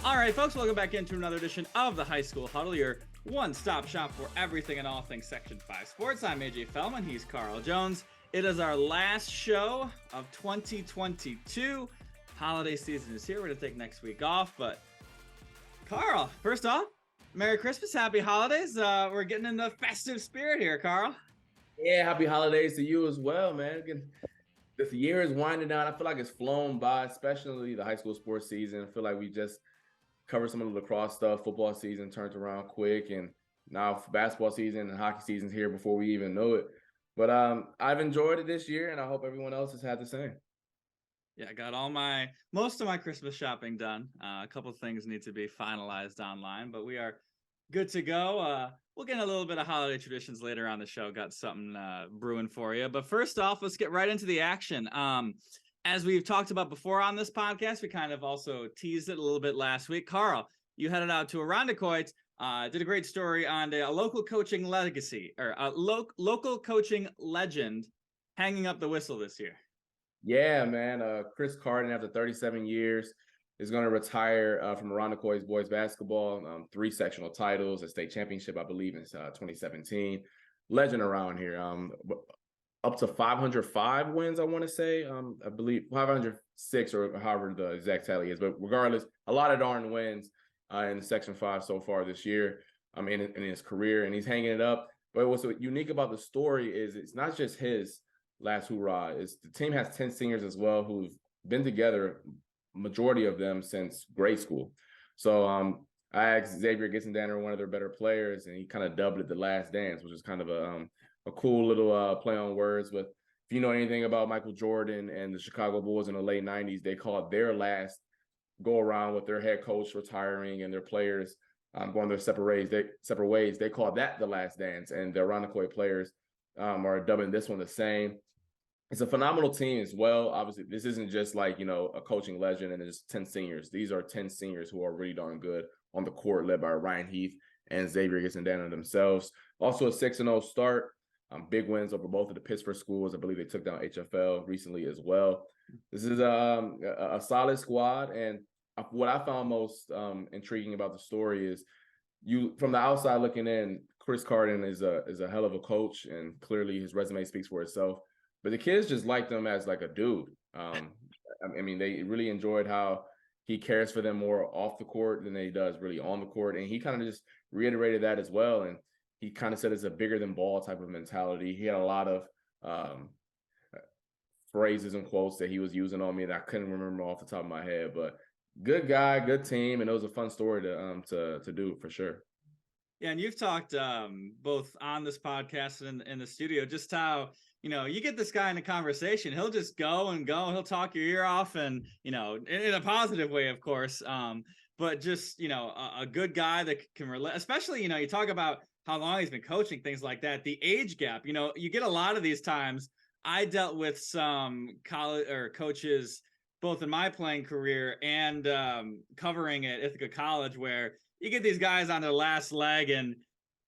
All right, folks, welcome back into another edition of the High School Huddle, your one-stop shop for everything and all things Section 5 sports. I'm AJ Feldman. He's Carl Jones. It is our last show of 2022. Holiday season is here. We're going to take next week off, but Carl, first off, Merry Christmas, Happy Holidays. We're getting in the festive spirit here, Carl. Yeah, happy holidays to you as well, man. This year is winding down. I feel like it's flown by, especially the high school sports season. I feel like we just covered some of the lacrosse stuff. Football season turned around quick, and now basketball season and hockey season's here before we even know it. But I've enjoyed it this year, and I hope everyone else has had the same. Yeah, I got most of my Christmas shopping done. A couple things need to be finalized online, but we are good to go. We'll get a little bit of holiday traditions later on the show. Got something brewing for you. But first off, let's get right into the action. As we've talked about before on this podcast, we kind of also teased it a little bit last week. Carl, you headed out to Irondequoit, did a great story on a local coaching legacy, or a local coaching legend hanging up the whistle this year. Yeah, man. Chris Cardon, after 37 years, is going to retire from Irondequoit's boys basketball. 3 sectional titles, a state championship, I believe, in 2017. Legend around here. Up to 505 wins, I want to say. I believe 506 or however the exact tally is. But regardless, a lot of darn wins in Section 5 so far this year. In his career, and he's hanging it up. But what's unique about the story is it's not just his last hoorah. Is the team has 10 seniors as well who've been together, majority of them since grade school. So I asked Xavier Gissendaner, one of their better players, and he kind of dubbed it the last dance, which is kind of a cool little play on words. But if you know anything about Michael Jordan and the Chicago Bulls in the late 90s, they call it their last go around with their head coach retiring and their players going their separate ways. They call that the last dance, and the Irondequoit players are dubbing this one the same. It's a phenomenal team as well. Obviously, this isn't just like, a coaching legend and there's 10 seniors. These are 10 seniors who are really darn good on the court, led by Ryan Heath and Xavier Gissendaner themselves. Also a 6-0 start. Big wins over both of the Pittsburgh schools. I believe they took down HFL recently as well. This is a solid squad. And what I found most intriguing about the story is from the outside looking in, Chris Cardon is a hell of a coach, and clearly his resume speaks for itself. But the kids just liked him as like a dude. They really enjoyed how he cares for them more off the court than he does really on the court. And he kind of just reiterated that as well. And he kind of said it's a bigger than ball type of mentality. He had a lot of phrases and quotes that he was using on me that I couldn't remember off the top of my head. But good guy, good team, and it was a fun story to do for sure. Yeah, and you've talked both on this podcast and in the studio just how, you get this guy in a conversation, he'll just go and go, he'll talk your ear off, and, in a positive way, of course, but just, a good guy that can relate, especially, you talk about how long he's been coaching, things like that, the age gap, you get a lot of these times. I dealt with some college or coaches, both in my playing career and covering at Ithaca College, where you get these guys on their last leg and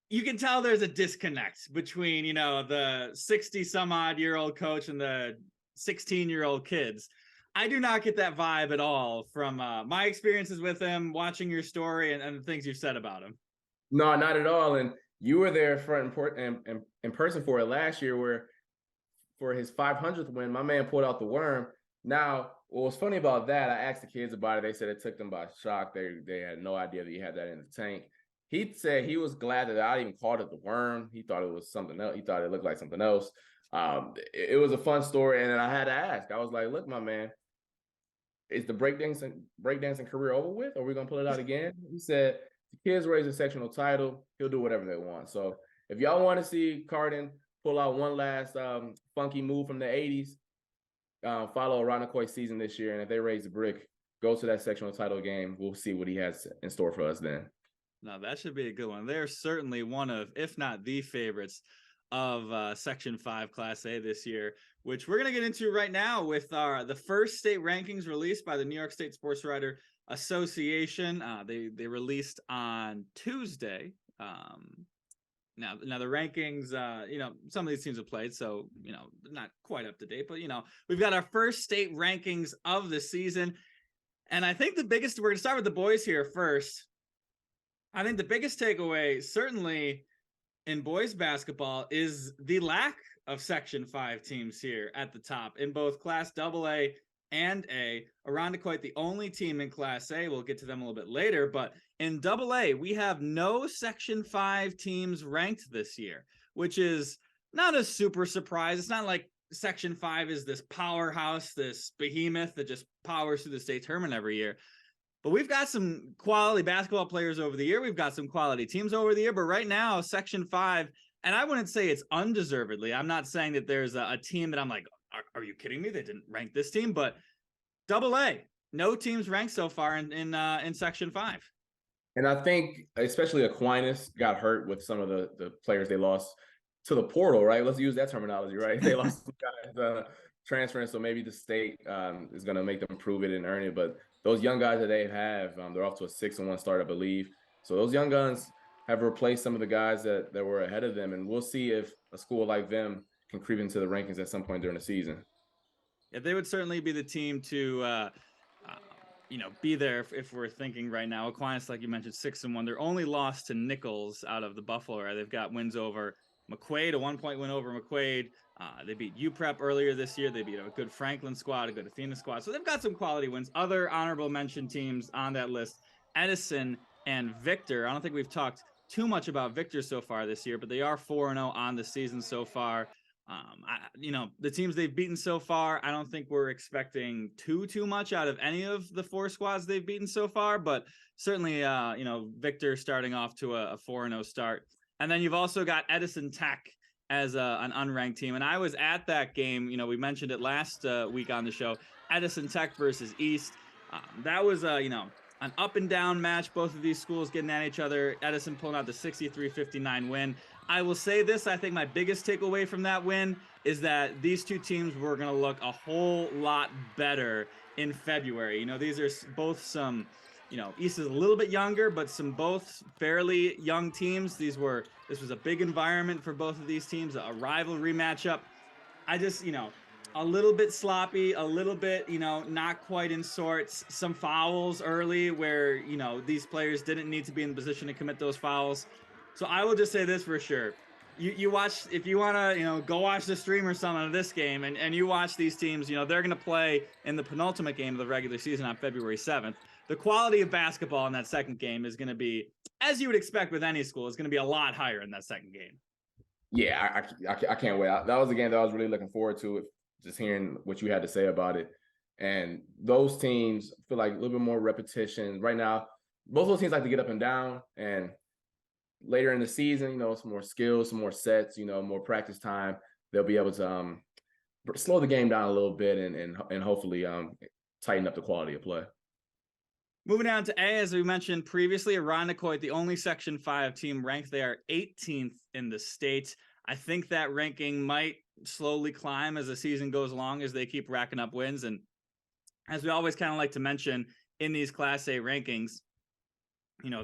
you can tell there's a disconnect between, the 60 some odd year old coach and the 16-year-old kids. I do not get that vibe at all from my experiences with him, watching your story and the things you've said about him. No, not at all. And you were there in person for it last year, where for his 500th win, my man pulled out the worm. Now, what was funny about that, I asked the kids about it. They said it took them by shock. They had no idea that he had that in the tank. He said he was glad that I even called it the worm. He thought it was something else. He thought it looked like something else. It was a fun story. And then I had to ask. I was like, look, my man, is the breakdancing career over with? Or are we going to pull it out again? He said, the kids raise a sectional title. He'll do whatever they want. So if y'all want to see Cardon pull out one last funky move from the 80s, follow Irondequoit season this year. And if they raise the brick, go to that sectional title game. We'll see what he has in store for us then. No, that should be a good one. They're certainly one of, if not the favorites of Section 5 Class A this year, which we're going to get into right now with the first state rankings released by the New York State Sports Writer Association. They released on Tuesday. Now the rankings, some of these teams have played, so, not quite up to date, but, we've got our first state rankings of the season. And I think we're going to start with the boys here first. I think the biggest takeaway, certainly in boys basketball, is the lack of Section 5 teams here at the top in both Class AA and A. Irondequoit, the only team in Class A. We'll get to them a little bit later, but in AA, we have no Section 5 teams ranked this year, which is not a super surprise. It's not like Section 5 is this powerhouse, this behemoth that just powers through the state tournament every year. But we've got some quality basketball players over the year. We've got some quality teams over the year. But right now, Section 5, and I wouldn't say it's undeservedly. I'm not saying that there's a team that I'm like, are you kidding me? They didn't rank this team. But AA, no teams ranked so far in Section 5. And I think especially Aquinas got hurt with some of the players they lost to the portal, right? Let's use that terminology, right? They lost some guys transferring, so maybe the state is going to make them prove it and earn it. But those young guys that they have, they're off to a 6-1 start, I believe. So those young guns have replaced some of the guys that were ahead of them, and we'll see if a school like them can creep into the rankings at some point during the season. Yeah, they would certainly be the team to be there if we're thinking right now. Aquinas, like you mentioned, 6-1. They're only lost to Nichols out of the Buffalo area. They've got wins over McQuaid, a 1-point win over McQuaid. They beat UPrep earlier this year. They beat a good Franklin squad, a good Athena squad. So they've got some quality wins. Other honorable mention teams on that list, Edison and Victor. I don't think we've talked too much about Victor so far this year, but they are 4-0 on the season so far. The teams they've beaten so far, I don't think we're expecting too much out of any of the 4 squads they've beaten so far, but certainly, Victor starting off to a 4-0 start. And then you've also got Edison Tech as an unranked team. And I was at that game, we mentioned it last week on the show, Edison Tech versus East. That was, an up and down match. Both of these schools getting at each other. Edison pulling out the 63-59 win. I will say this, I think my biggest takeaway from that win is that these two teams were going to look a whole lot better in February. These are both some, East is a little bit younger, but some both fairly young teams. This was a big environment for both of these teams, a rivalry matchup. I just, a little bit sloppy, a little bit, not quite in sorts, some fouls early where, these players didn't need to be in the position to commit those fouls. So I will just say this for sure. You watch, if you want to, go watch the stream or something of this game and you watch these teams, they're going to play in the penultimate game of the regular season on February 7th. The quality of basketball in that second game is going to be, as you would expect with any school, is going to be a lot higher in that second game. Yeah, I can't wait. That was a game that I was really looking forward to, just hearing what you had to say about it. And those teams feel like a little bit more repetition. Right now, both those teams like to get up and down, and later in the season, some more skills, some more sets, more practice time, they'll be able to slow the game down a little bit and hopefully tighten up the quality of play. Moving down to A, as we mentioned previously, Irondequoit, the only Section 5 team ranked. They are 18th in the state. I think that ranking might slowly climb as the season goes along, as they keep racking up wins. And as we always kind of like to mention in these Class A rankings,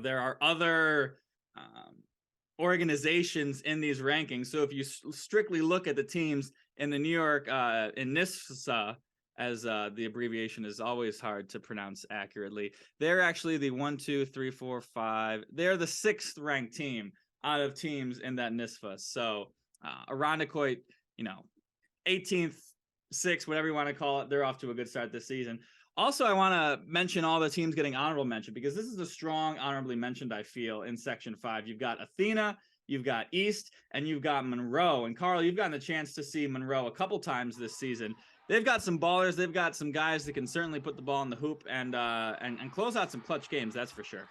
there are other organizations in these rankings. So if you strictly look at the teams in the New York, in NISFA, as the abbreviation is always hard to pronounce accurately, they're actually the 1, 2, 3, 4, 5. They're the 6th ranked team out of teams in that NISFA. So Irondequoit, 18th, 6th, whatever you want to call it, they're off to a good start this season. Also, I want to mention all the teams getting honorable mention, because this is a strong honorably mentioned, I feel, in Section 5. You've got Athena, you've got East, and you've got Monroe. And Carl, you've gotten a chance to see Monroe a couple times this season. They've got some ballers. They've got some guys that can certainly put the ball in the hoop and close out some clutch games. That's for sure.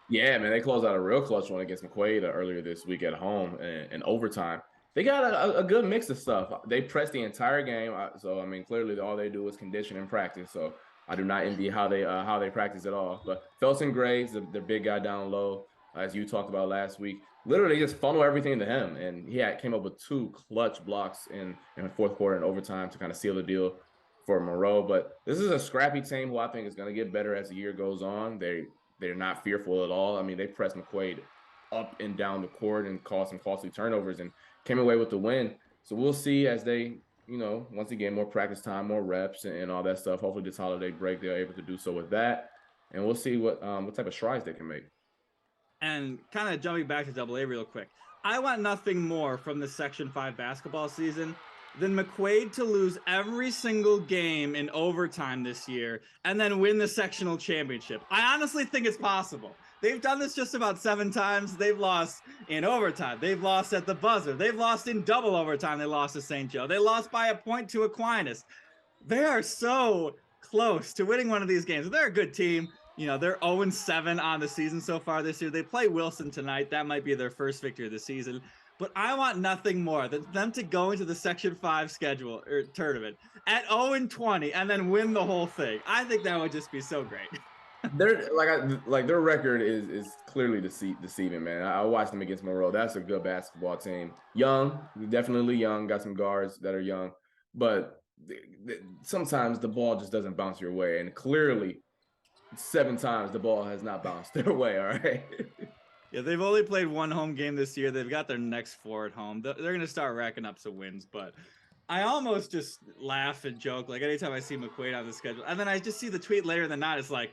Yeah, man, they closed out a real clutch one against McQuaid earlier this week at home in overtime. They got a good mix of stuff. They pressed the entire game. So, clearly all they do is condition and practice. So I do not envy how they practice at all. But Felton Graves, the big guy down low, as you talked about last week, literally just funnel everything to him. And he came up with 2 clutch blocks in the fourth quarter and overtime to kind of seal the deal for Monroe. But this is a scrappy team who I think is going to get better as the year goes on. They're not fearful at all. They pressed McQuaid up and down the court and caused some costly turnovers and came away with the win. So we'll see as they once again, more practice time, more reps, and all that stuff. Hopefully, this holiday break, they're able to do so with that, and we'll see what type of strides they can make. And kind of jumping back to Double A real quick, I want nothing more from the Section 5 basketball season than McQuaid to lose every single game in overtime this year and then win the sectional championship. I honestly think it's possible. They've done this just about 7 times. They've lost in overtime. They've lost at the buzzer. They've lost in double overtime. They lost to St. Joe. They lost by a point to Aquinas. They are so close to winning one of these games. They're a good team. They're 0-7 on the season so far this year. They play Wilson tonight. That might be their first victory of the season. But I want nothing more than them to go into the Section 5 schedule or tournament at 0-20 and then win the whole thing. I think that would just be so great. They're their record is clearly deceiving, man. I watched them against Monroe. That's a good basketball team. Young, definitely young. Got some guards that are young, but sometimes the ball just doesn't bounce your way, and clearly 7 times the ball has not bounced their way. All right. Yeah, they've only played 1 home game this year. They've got their next 4 at home. They're going to start racking up some wins, but I almost just laugh and joke like anytime I see McQuaid on the schedule. And then I just see the tweet later than not. It's like,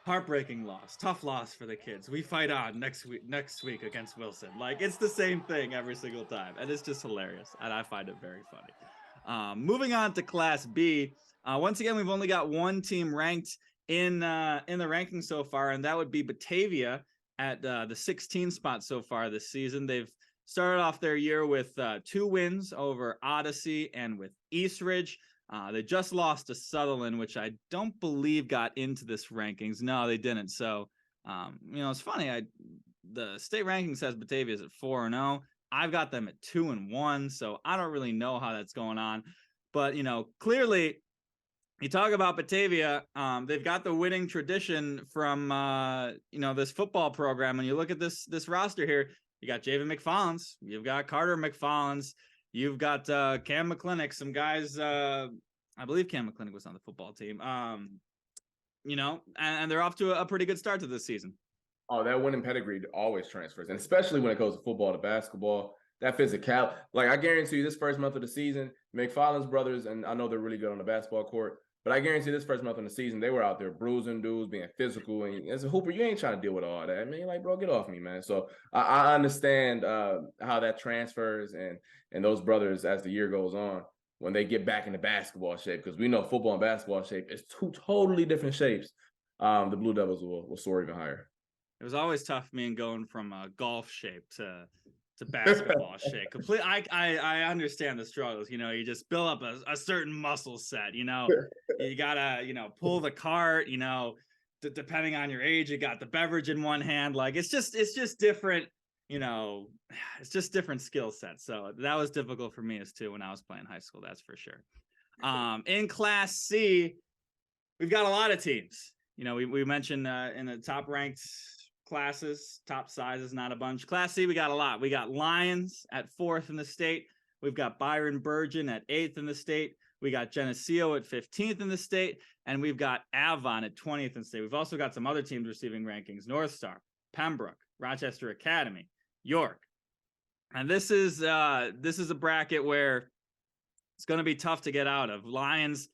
heartbreaking loss, tough loss for the kids. We fight on next week against Wilson. Like, it's the same thing every single time. And it's just hilarious. And I find it very funny. Moving on to Class B. Once again, we've only got 1 team ranked in the rankings so far, and that would be Batavia at the 16 spot so far this season. They've started off their year with 2 wins over Odyssey and with Eastridge. They just lost to Sutherland, which I don't believe got into this rankings. No, they didn't. So, it's funny. The state ranking says Batavia is at 4-0. I've got them at 2-1. So I don't really know how that's going on. But, clearly, you talk about Batavia, they've got the winning tradition from, this football program. And you look at this roster here, you got Javen McFallons, you've got Carter McFallons, you've got Cam McClinnick, some guys, I believe Cam McClinnick was on the football team, and they're off to a pretty good start to this season. Oh, that winning pedigree always transfers, and especially when it goes to football to basketball. That physicality, I guarantee you, this first month of the season, McFarland's brothers, and I know they're really good on the basketball court, but I guarantee this first month of the season, they were out there bruising dudes, being physical, and as a hooper, you ain't trying to deal with all that. I mean, bro, get off me, man. So I understand how that transfers, and those brothers, as the year goes on, when they get back into basketball shape, because we know football and basketball shape is 2 totally different shapes, the Blue Devils will soar even higher. It was always tough for me going from golf shape to basketball shape. Complete. I understand the struggles. You just build up a certain muscle set. You gotta pull the cart. Depending on your age, you got the beverage in one hand. Like it's just different. It's just different skill sets. So that was difficult for me as too when I was playing high school. That's for sure. In Class C, we've got a lot of teams. We mentioned in the top ranked classes, top sizes, not a bunch. Class C, we got a lot. We got Lions at 4th in the state. We've got Byron Burgeon at 8th in the state. We got Geneseo at 15th in the state. And we've got Avon at 20th in the state. We've also got some other teams receiving rankings: North Star, Pembroke, Rochester Academy, York. And this is a bracket where it's going to be tough to get out of. Lions,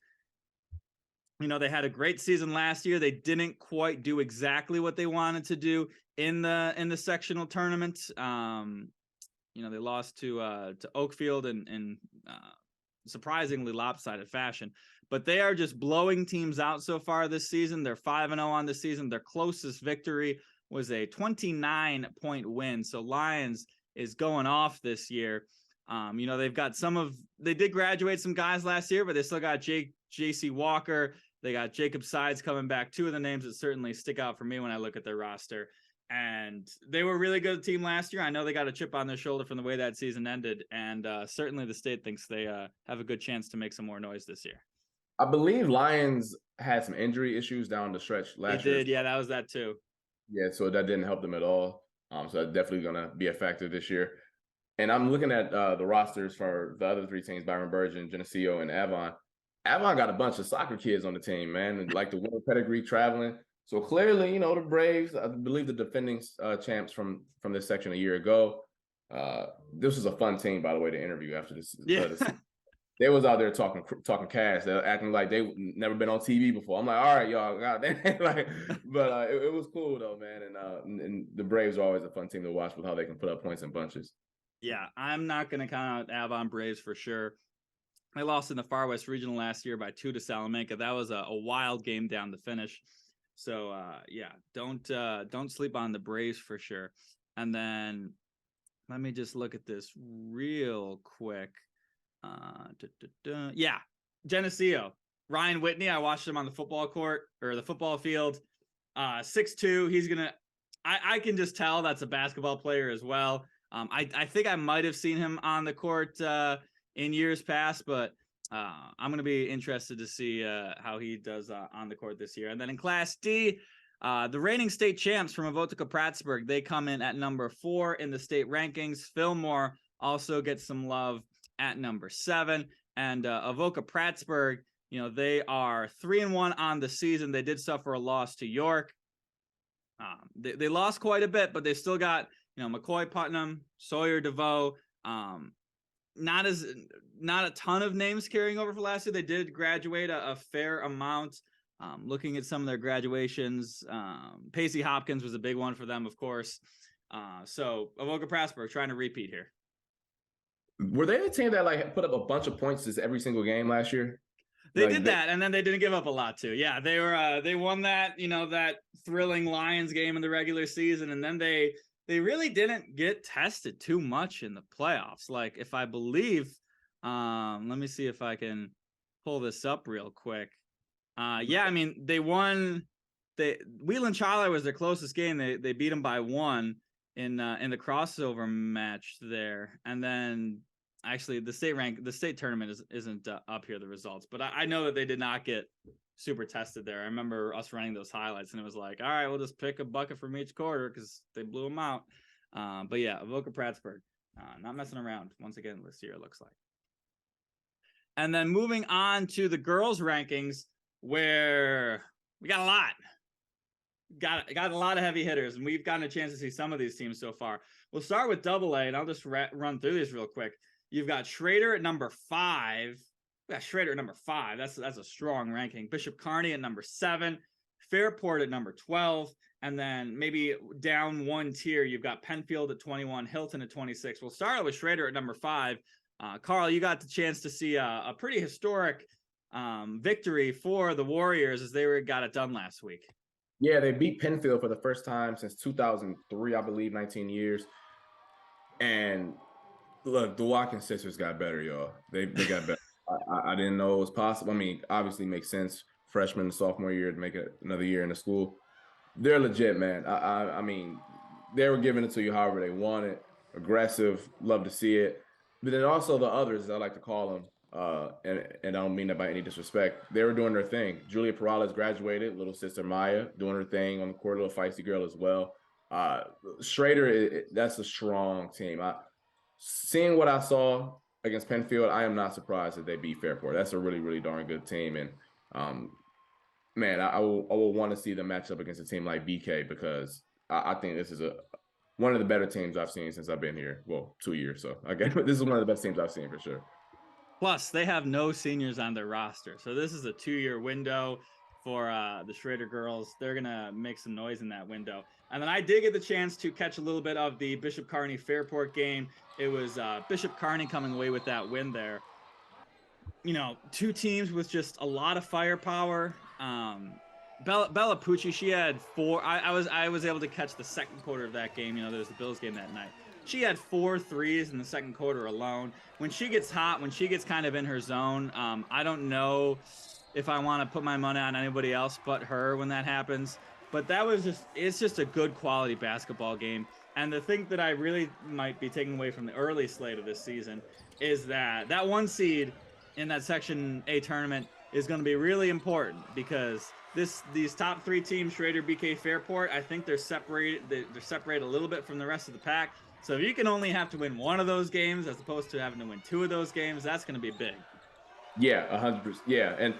they had a great season last year. They didn't quite do exactly what they wanted to do in the sectional tournament. They lost to Oakfield in surprisingly lopsided fashion. But they are just blowing teams out so far this season. They're 5-0 on the season. Their closest victory was a 29-point win. So Lions is going off this year. They've got they did graduate some guys last year, but they still got J.C. Walker. They got Jacob Sides coming back. 2 of the names that certainly stick out for me when I look at their roster. And they were a really good team last year. I know they got a chip on their shoulder from the way that season ended. And certainly the state thinks they have a good chance to make some more noise this year. I believe Lions had some injury issues down the stretch last year. They did. Yeah, that was that too. Yeah, so that didn't help them at all. So that's definitely going to be a factor this year. And I'm looking at the rosters for the other 3 teams: Byron Burgeon, Geneseo, and Avon. Avon got a bunch of soccer kids on the team, man, and like the winter pedigree traveling. So clearly, the Braves, I believe the defending champs from this section a year ago. This was a fun team, by the way, to interview after this. Yeah. they was out there talking cash. They're acting like they never been on TV before. I'm like, all right, y'all, goddamn. Like, but it was cool though, man. And the Braves are always a fun team to watch with how they can put up points in bunches. Yeah, I'm not going to count out Avon Braves for sure. They lost in the Far West Regional last year by 2 to Salamanca. That was a wild game down the finish. So yeah, don't sleep on the Braves for sure. And then let me just look at this real quick. Yeah, Geneseo. Ryan Whitney, I watched him on the football court or the football field. 6'2". He's gonna. I can just tell that's a basketball player as well. I think I might have seen him on the court in years past, but I'm going to be interested to see how he does on the court this year. And then in Class D, the reigning state champs from Avoca-Pratsburg, they come in at number 4 in the state rankings. Fillmore also gets some love at number 7. And Avoca-Pratsburg, they are 3-1 on the season. They did suffer a loss to York. They lost quite a bit, but they still got McCoy Putnam, Sawyer DeVoe. Not a ton of names carrying over for last year. They did graduate a fair amount. Looking at some of their graduations, Pacey Hopkins was a big one for them, of course. So Avoca-Pratsburg trying to repeat here. Were they a team that put up a bunch of points every single game last year? They did that, and then they didn't give up a lot too. Yeah, they won that that thrilling Lions game in the regular season, and then they really didn't get tested too much in the playoffs. Like, if I believe, let me see if I can pull this up real quick. Yeah, I mean, they won. Wheeling Charler was their closest game. They beat them by 1 in the crossover match there, and then actually the state tournament isn't up here, the results, but I know that they did not get super tested there. I remember us running those highlights, and it was like, all right, we'll just pick a bucket from each quarter because they blew them out. But yeah, Avoca-Pratsburg, not messing around once again this year, it looks like. And then moving on to the girls' rankings, where we got a lot. Got a lot of heavy hitters, and we've gotten a chance to see some of these teams so far. We'll start with AA, and I'll just run through these real quick. You've got Schrader at number 5. Yeah, Schrader at number 5. That's a strong ranking. Bishop Kearney at number 7. Fairport at number 12. And then maybe down one tier, you've got Penfield at 21, Hilton at 26. We'll start with Schrader at number 5. Carl, you got the chance to see a pretty historic victory for the Warriors as they got it done last week. Yeah, they beat Penfield for the first time since 2003, I believe, 19 years. And look, the Watkins sisters got better, y'all. They got better. I didn't know it was possible. I mean, obviously makes sense. Freshman and sophomore year to make it another year in the school. They're legit, man. I mean, they were giving it to you however they want it. Aggressive, love to see it. But then also the others, as I like to call them, and I don't mean that by any disrespect, they were doing their thing. Julia Perales graduated, little sister Maya doing her thing on the court, little feisty girl as well. Schrader, that's a strong team. Seeing what I saw against Penfield, I am not surprised that they beat Fairport. That's a really, really darn good team. And man, I will want to see them match up against a team like BK because I think this is one of the better teams I've seen since I've been here. Well, 2 years. So again, this is one of the best teams I've seen for sure. Plus, they have no seniors on their roster. So this is a 2-year window for the Schrader girls. They're going to make some noise in that window. And then I did get the chance to catch a little bit of the Bishop Kearney Fairport game. It was Bishop Kearney coming away with that win there. Two teams with just a lot of firepower. Bella Pucci, she had 4. I was able to catch the second quarter of that game. There was the Bills game that night. She had 4 threes in the second quarter alone. When she gets hot, when she gets kind of in her zone, I don't know if I want to put my money on anybody else but her when that happens. But it's just a good quality basketball game. And the thing that I really might be taking away from the early slate of this season is that 1 seed in that Section A tournament is going to be really important because these top 3 teams, Schrader, BK, Fairport, I think they're separated a little bit from the rest of the pack. So if you can only have to win 1 of those games as opposed to having to win 2 of those games, that's going to be big. Yeah, 100%. Yeah, and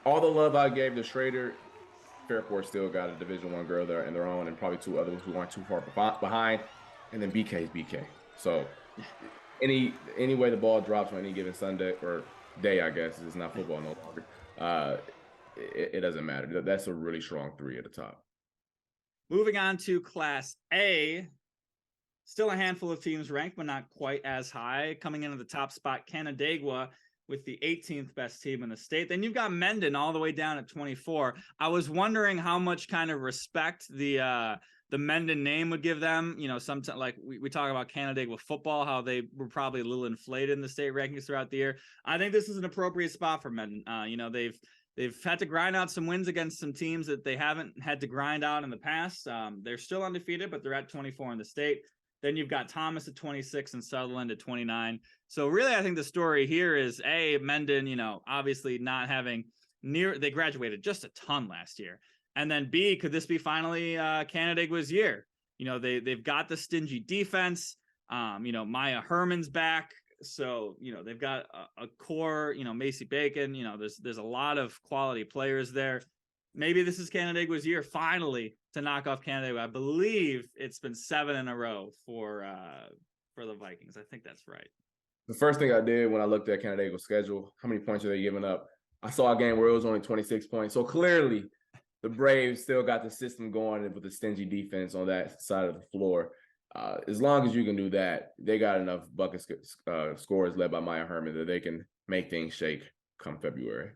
all the love I gave to Schrader, Fairport still got a Division I girl there in their own, and probably 2 others who aren't too far behind. And then BK is BK. So any way the ball drops on any given Sunday or day, I guess it's not football no longer. It doesn't matter. That's a really strong three at the top. Moving on to Class A, still a handful of teams ranked, but not quite as high. Coming into the top spot, Canandaigua with the 18th best team in the state. Then you've got Mendon all the way down at 24. I was wondering how much kind of respect the Mendon name would give them. You know, sometimes like we talk about Canandaigua football, how they were probably a little inflated in the state rankings throughout the year. I think this is an appropriate spot for Mendon. You know, they've had to grind out some wins against some teams that they haven't had to grind out in the past. They're still undefeated, but they're at 24 in the state. Then you've got Thomas at 26 and Sutherland at 29. So really, I think the story here is Mendon, you know, obviously not having they graduated just a ton last year. And then B, could this be finally Canandaigua's year? You know, they've got the stingy defense. You know, Maya Herman's back. So, you know, they've got a core, you know, Macy Bacon, you know, there's a lot of quality players there. Maybe this is Canandaigua's year finally to knock off Canandaigua. I believe it's been 7 in a row for the Vikings. I think that's right. The first thing I did when I looked at Canandaigua's schedule, how many points are they giving up? I saw a game where it was only 26 points. So clearly the Braves still got the system going with the stingy defense on that side of the floor. As long as you can do that, they got enough bucket scores led by Maya Herman that they can make things shake come February.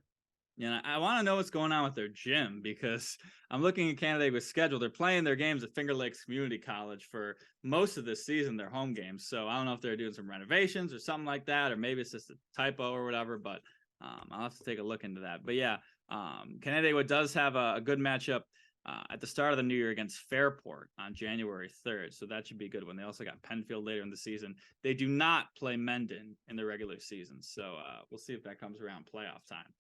Yeah, I want to know what's going on with their gym because I'm looking at Canandaigua's schedule. They're playing their games at Finger Lakes Community College for most of this season, their home games. So I don't know if they're doing some renovations or something like that, or maybe it's just a typo or whatever, but I'll have to take a look into that. But yeah, Canandaigua does have a good matchup at the start of the new year against Fairport on January 3rd. So that should be a good one. They also got Penfield later in the season. They do not play Mendon in the regular season. So we'll see if that comes around playoff time.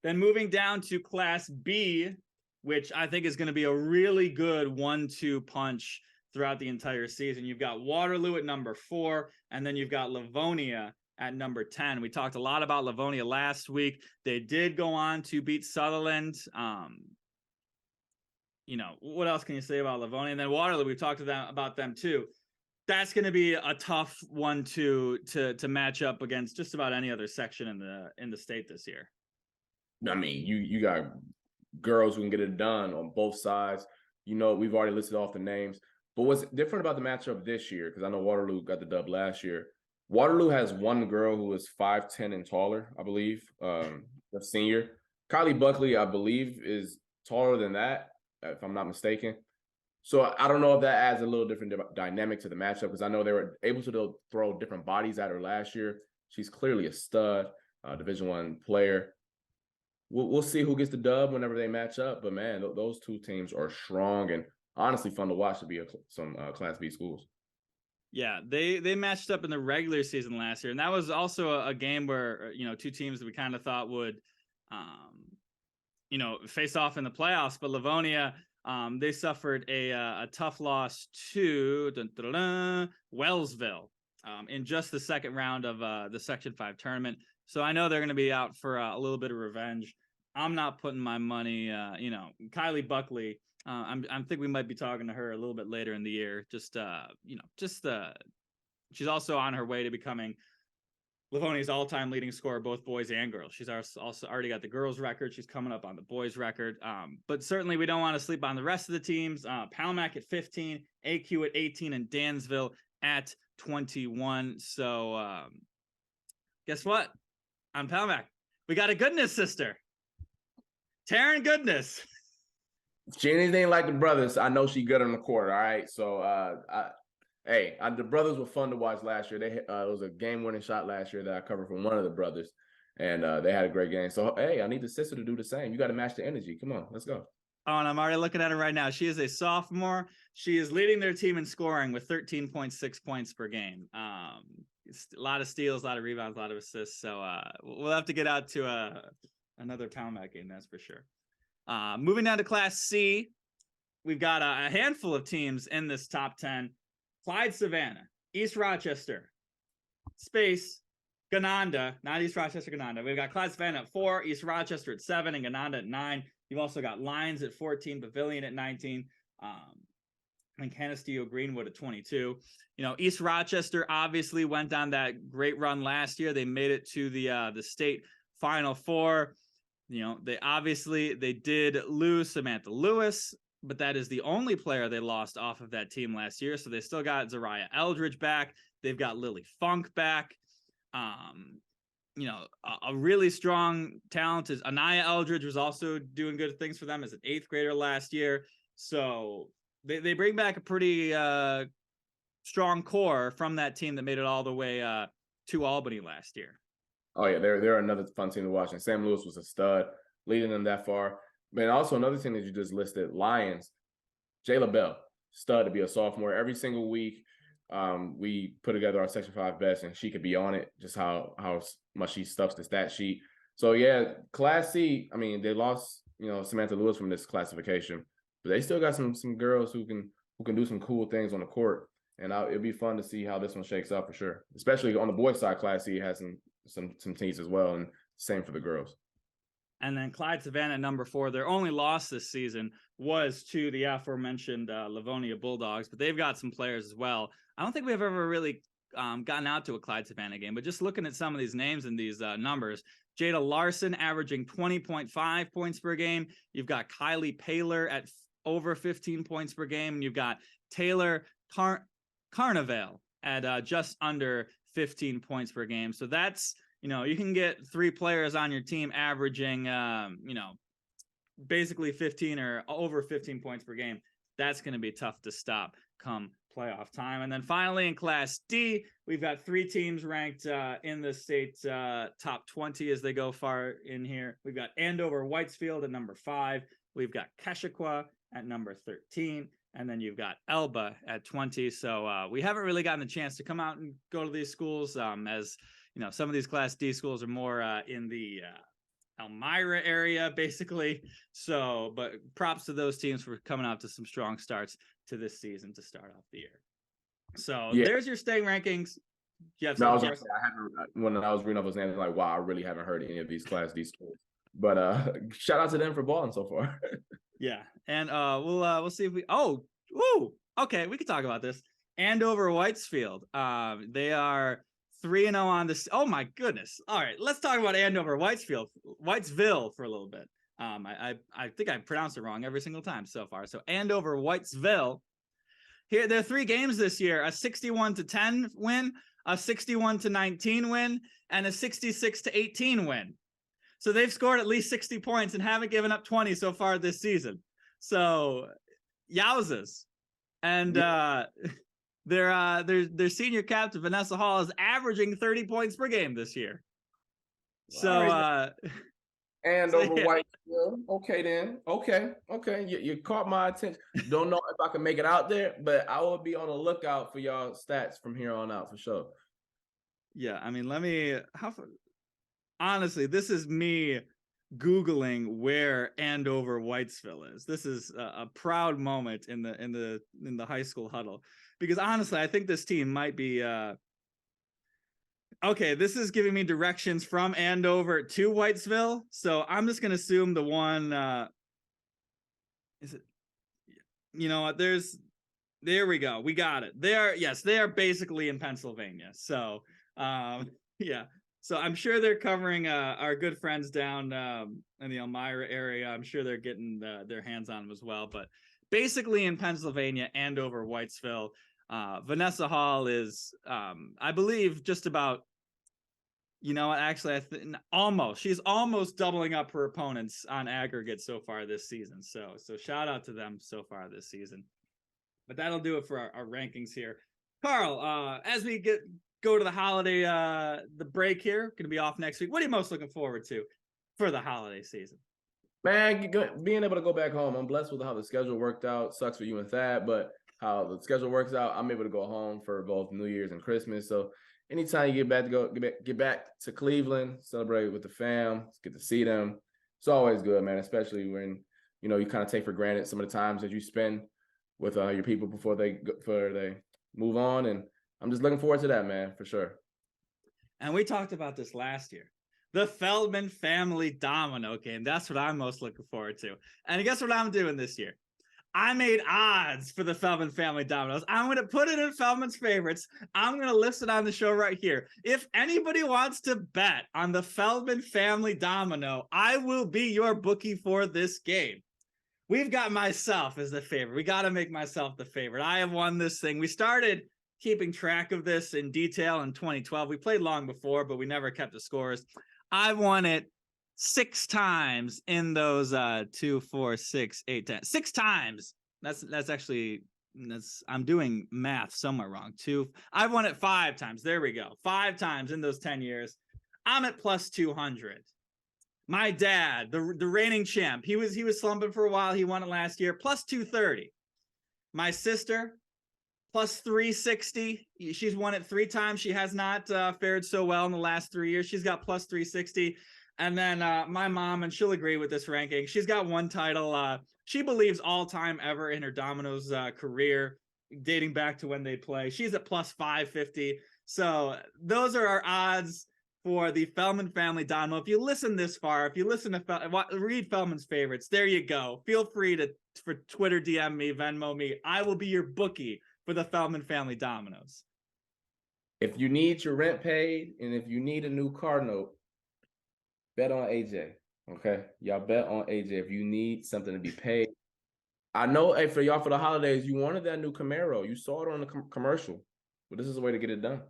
Then moving down to Class B, which I think is going to be a really good 1-2 punch throughout the entire season. You've got Waterloo at number 4, and then you've got Livonia at number 10. We talked a lot about Livonia last week. They did go on to beat Sutherland. You know, what else can you say about Livonia? And then Waterloo, we've talked about them too. That's going to be a tough one to match up against just about any other section in the state this year. I mean, you got girls who can get it done on both sides. You know, we've already listed off the names. But what's different about the matchup this year, because I know Waterloo got the dub last year, Waterloo has one girl who is 5'10" and taller, I believe, a senior. Kylie Buckley, I believe, is taller than that, if I'm not mistaken. So I don't know if that adds a little different dynamic to the matchup, because I know they were able to throw different bodies at her last year. She's clearly a stud, Division I player. We'll see who gets the dub whenever they match up. But, man, those two teams are strong and honestly fun to watch to be some Class B schools. Yeah, they matched up in the regular season last year. And that was also a game where, you know, two teams that we kind of thought would, you know, face off in the playoffs. But Livonia, they suffered a tough loss to Wellsville in just the second round of the Section 5 tournament. So I know they're going to be out for a little bit of revenge. I'm not putting my money, you know, Kylie Buckley. I think we might be talking to her a little bit later in the year. Just, you know, she's also on her way to becoming Livonia's all-time leading scorer, both boys and girls. She's also already got the girls' record. She's coming up on the boys' record. But certainly we don't want to sleep on the rest of the teams. Palmac at 15, AQ at 18, and Dansville at 21. So guess what? On Palmac, we got a Goodness sister, Taryn Goodness. She anything like the brothers. I know she good on the court. All right, so the brothers were fun to watch last year. It was a game-winning shot last year that I covered from one of the brothers, and they had a great game. So hey, I need the sister to do the same. You got to match the energy. Come on, let's go. Oh, and I'm already looking at her right now. She is a sophomore. She is leading their team in scoring with 13.6 points per game. A lot of steals, a lot of rebounds, a lot of assists. So we'll have to get out to another Palmac game, that's for sure. Moving down to Class C, we've got a handful of teams in this top 10. Clyde Savannah, East Rochester, Space, Gananda, not East Rochester, Gananda. We've got Clyde Savannah at 4, East Rochester at 7, and Gananda at 9. You've also got Lions at 14, Pavilion at 19. and Canisteo Greenwood at 22. East Rochester obviously went on that great run last year. They made it to the state Final Four. They did lose Samantha Lewis, but that is the only player they lost off of that team last year. So they still got Zariah Eldridge back. They've got Lily Funk back. A really strong, talented Anaya Eldridge was also doing good things for them as an 8th grader last year. So they bring back a pretty strong core from that team that made it all the way to Albany last year. Oh yeah, they're another fun team to watch. And Sam Lewis was a stud, leading them that far. But also another thing that you just listed, Lions, Jayla Bell, stud to be a sophomore. Every single week, we put together our Section 5 best, and she could be on it, just how much she stuffs the stat sheet. So yeah, Class C, I mean, they lost, Samantha Lewis from this classification, but they still got some girls who can do some cool things on the court. And it'll be fun to see how this one shakes out for sure. Especially on the boys' side, Class C has some teams as well, and same for the girls. And then Clyde Savannah, number 4, their only loss this season was to the aforementioned Livonia Bulldogs, but they've got some players as well. I don't think we've ever really gotten out to a Clyde Savannah game, but just looking at some of these names and these numbers, Jada Larson averaging 20.5 points per game. You've got Kylie Paler at over 15 points per game. And you've got Taylor Carnevale at just under 15 points per game. So that's, you can get 3 players on your team averaging, basically 15 or over 15 points per game. That's going to be tough to stop come playoff time. And then finally in Class D, we've got 3 teams ranked in the state top 20 as they go far in here. We've got Andover Whitesfield at number 5. We've got Keshequa at number 13. And then you've got Elba at 20. So we haven't really gotten a chance to come out and go to these schools as, some of these Class D schools are more in the Elmira area, basically. So, but props to those teams for coming out to some strong starts to this season to start off the year. So There's your state rankings. When I was reading off those names, like, wow, I really haven't heard any of these Class D schools. But shout out to them for balling so far. Yeah, and we'll see if we. Okay, we can talk about this. Andover Whitesfield. They are 3-0 on this. Oh my goodness! All right, let's talk about Andover Whitesville for a little bit. I think I pronounced it wrong every single time so far. So Andover Whitesville. Here, there are 3 games this year: a 61-10 win, a 61-19 win, and a 66-18 win. So they've scored at least 60 points and haven't given up 20 so far this season. So, yowzas. And their senior captain, Vanessa Hall, is averaging 30 points per game this year. So, Andover Whitesville. Okay, then. Okay. You caught my attention. Don't know if I can make it out there, but I will be on the lookout for y'all stats from here on out for sure. Yeah, I mean, honestly, this is me Googling where Andover Whitesville is. This is a proud moment in the high school huddle, because honestly, I think this team might be okay. This is giving me directions from Andover to Whitesville, so I'm just gonna assume the one. Is it? You know what? There we go. We got it. They are basically in Pennsylvania. So yeah. So I'm sure they're covering our good friends down in the Elmira area. I'm sure they're getting their hands on them as well. But basically in Pennsylvania, Andover, Whitesville, Vanessa Hall is, I believe, just about, almost. She's almost doubling up her opponents on aggregate so far this season. So shout out to them so far this season. But that'll do it for our rankings here. Carl, as we go to the holiday, the break here, going to be off next week. What are you most looking forward to for the holiday season? Man, being able to go back home. I'm blessed with how the schedule worked out. Sucks for you and Thad, but how the schedule works out, I'm able to go home for both New Year's and Christmas. So anytime you get back to Cleveland, celebrate with the fam, get to see them. It's always good, man, especially when, you kind of take for granted some of the times that you spend with your people before they move on. And I'm just looking forward to that, man, for sure. And we talked about this last year. The Feldman family domino game. That's what I'm most looking forward to. And guess what I'm doing this year? I made odds for the Feldman family dominoes. I'm going to put it in Feldman's favorites. I'm going to list it on the show right here. If anybody wants to bet on the Feldman family domino, I will be your bookie for this game. We've got myself as the favorite. We got to make myself the favorite. I have won this thing. We started keeping track of this in detail in 2012. We played long before, but we never kept the scores. I won it 6 times in those 2, 4, 6, 8, 10. 6 times. That's actually I'm doing math somewhere wrong. I've won it 5 times. There we go. 5 times in those 10 years. I'm at plus 200. My dad, the reigning champ, he was slumping for a while. He won it last year, plus 230. My sister, plus 360. She's won it 3 times. She has not fared so well in the last 3 years. She's got plus 360. And then my mom, and she'll agree with this ranking, she's got 1 title. She believes all time ever in her dominoes career, dating back to when they play. She's at plus 550. So those are our odds for the Feldman family domino. If you listen this far, if you listen to read Feldman's favorites, there you go. Feel free for Twitter DM me, Venmo me. I will be your bookie for the Feldman family dominoes. If you need your rent paid and if you need a new car note, bet on AJ. Okay, y'all bet on AJ if you need something to be paid. I know, hey, for y'all for the holidays, you wanted that new Camaro. You saw it on the commercial, but this is the way to get it done.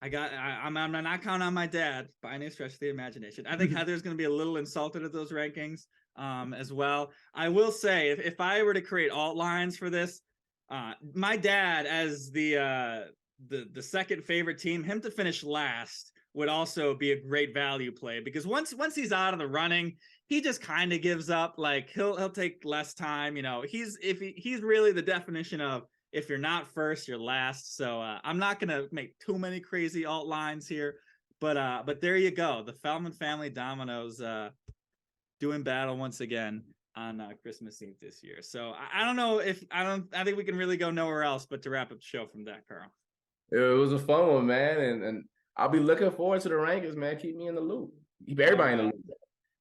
I'm not counting on my dad by any stretch of the imagination. I think Heather's going to be a little insulted at those rankings as well. I will say, if I were to create alt lines for this, my dad as the second favorite team, him to finish last would also be a great value play, because once he's out of the running, he just kind of gives up. Like he'll take less time. You know, he's really the definition of, if you're not first, you're last. So I'm not gonna make too many crazy alt lines here, but there you go. The Feldman family dominoes doing battle once again on Christmas Eve this year. So I don't know if I think we can really go nowhere else but to wrap up the show from that, Carl. It was a fun one, man, and I'll be looking forward to the rankings, man. Keep me in the loop. Keep everybody in the loop.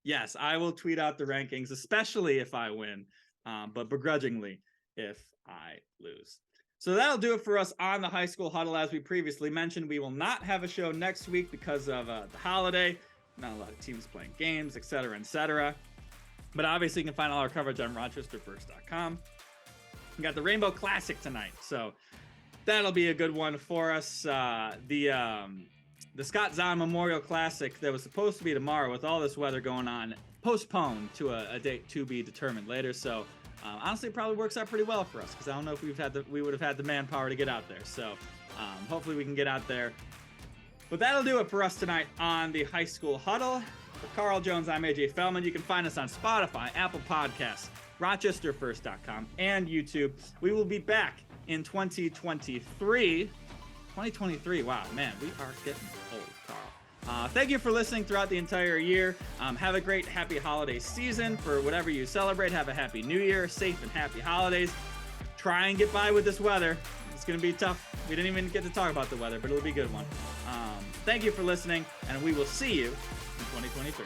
Yes, I will tweet out the rankings, especially if I win, but begrudgingly if I lose. So that'll do it for us on the High School Huddle. As we previously mentioned, we will not have a show next week because of the holiday. Not a lot of teams playing games, et cetera. But obviously, you can find all our coverage on RochesterFirst.com. We got the Rainbow Classic tonight, so that'll be a good one for us. The Scott Zahn Memorial Classic that was supposed to be tomorrow, with all this weather going on, postponed to a date to be determined later. So honestly, it probably works out pretty well for us, because I don't know if we would have had the manpower to get out there. So hopefully we can get out there. But that'll do it for us tonight on the High School Huddle. For Carl Jones, I'm AJ Feldman. You can find us on Spotify, Apple Podcasts, RochesterFirst.com, and YouTube. We will be back in 2023. 2023, wow, man, we are getting old, Carl. Thank you for listening throughout the entire year. Have a great, happy holiday season for whatever you celebrate. Have a happy new year, safe and happy holidays. Try and get by with this weather. It's going to be tough. We didn't even get to talk about the weather, but it'll be a good one. Thank you for listening, and we will see you in 2023.